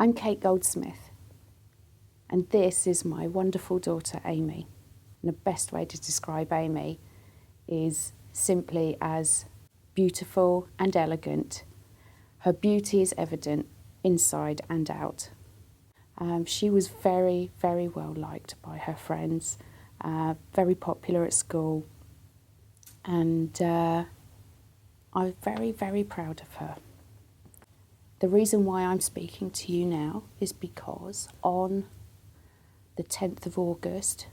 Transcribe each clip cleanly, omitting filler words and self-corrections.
I'm Kate Goldsmith, and this is my wonderful daughter Aimee. And the best way to describe Aimee is simply as beautiful and elegant. Her beauty is evident inside and out. She was very, very well liked by her friends, very popular at school, and I'm very, very proud of her. The reason why I'm speaking to you now is because on the 10th of August,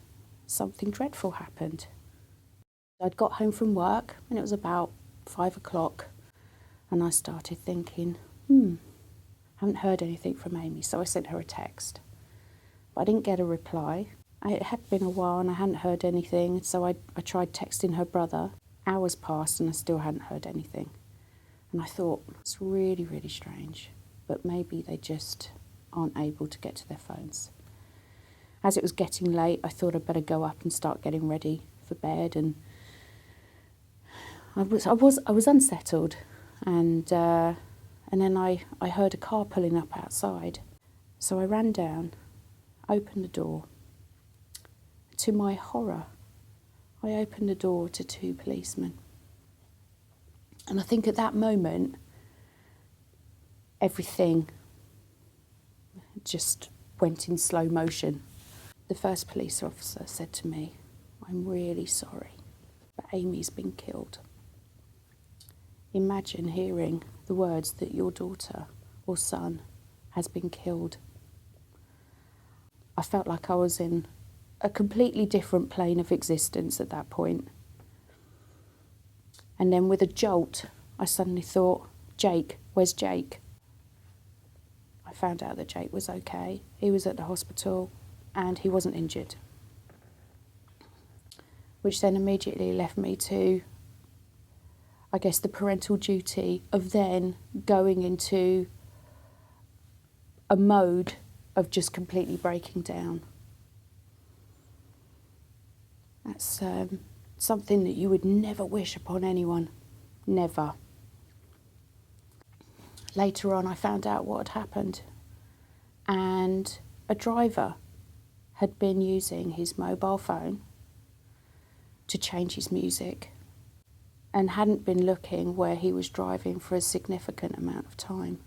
something dreadful happened. I'd got home from work and it was about 5 o'clock, and I started thinking, haven't heard anything from Aimee, so I sent her a text. But I didn't get a reply. It had been a while and I hadn't heard anything, so I tried texting her brother. Hours passed and I still hadn't heard anything. And I thought, it's really, really strange, but maybe they just aren't able to get to their phones. As it was getting late, I thought I'd better go up and start getting ready for bed, and I was unsettled, and then I heard a car pulling up outside. So I ran down, opened the door. To my horror, I opened the door to 2 policemen. And I think at that moment, everything just went in slow motion. The first police officer said to me, "I'm really sorry, but Aimee's been killed." Imagine hearing the words that your daughter or son has been killed. I felt like I was in a completely different plane of existence at that point. And then with a jolt, I suddenly thought, Jake, where's Jake? I found out that Jake was okay. He was at the hospital and he wasn't injured. Which then immediately left me to, I guess, the parental duty of then going into a mode of just completely breaking down. That's something that you would never wish upon anyone. Never. Later on, I found out what had happened, and a driver had been using his mobile phone to change his music and hadn't been looking where he was driving for a significant amount of time.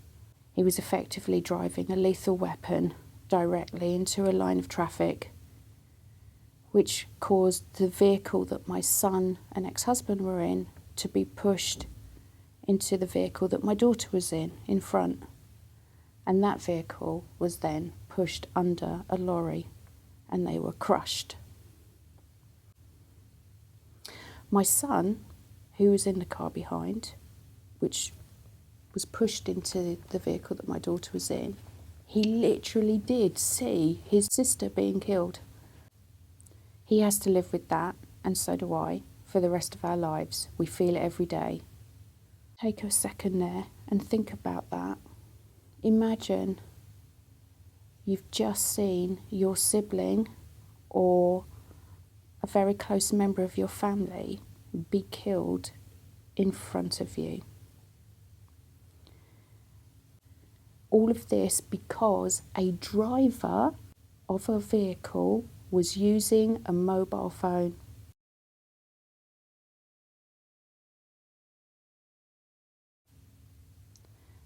He was effectively driving a lethal weapon directly into a line of traffic, which caused the vehicle that my son and ex-husband were in to be pushed into the vehicle that my daughter was in front. And that vehicle was then pushed under a lorry and they were crushed. My son, who was in the car behind, which was pushed into the vehicle that my daughter was in, he literally did see his sister being killed. He has to live with that, and so do I, for the rest of our lives. We feel it every day. Take a second there and think about that. Imagine you've just seen your sibling or a very close member of your family be killed in front of you. All of this because a driver of a vehicle was using a mobile phone.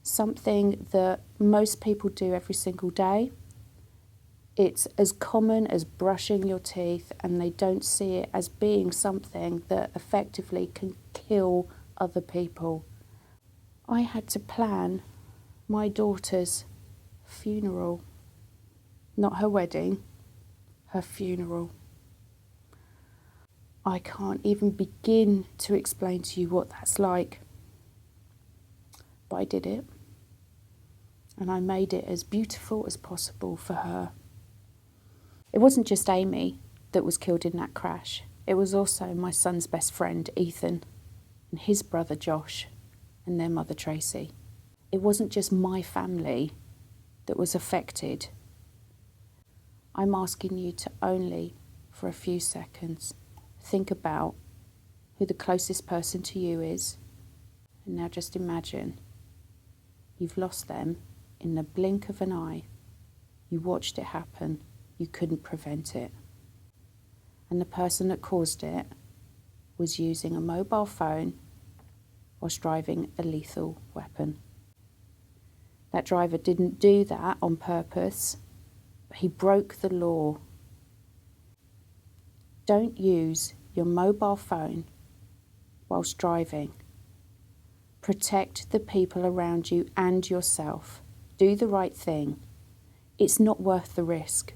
Something that most people do every single day. It's as common as brushing your teeth, and they don't see it as being something that effectively can kill other people. I had to plan my daughter's funeral, not her wedding, her funeral. I can't even begin to explain to you what that's like. But I did it, and I made it as beautiful as possible for her. It wasn't just Aimee that was killed in that crash. It was also my son's best friend, Ethan, and his brother, Josh, and their mother, Tracey. It wasn't just my family that was affected. I'm asking you to only, for a few seconds, think about who the closest person to you is, and now just imagine you've lost them in the blink of an eye. You watched it happen. You couldn't prevent it. And the person that caused it was using a mobile phone whilst driving a lethal weapon. That driver didn't do that on purpose, but he broke the law. Don't use your mobile phone whilst driving. Protect the people around you and yourself. Do the right thing. It's not worth the risk.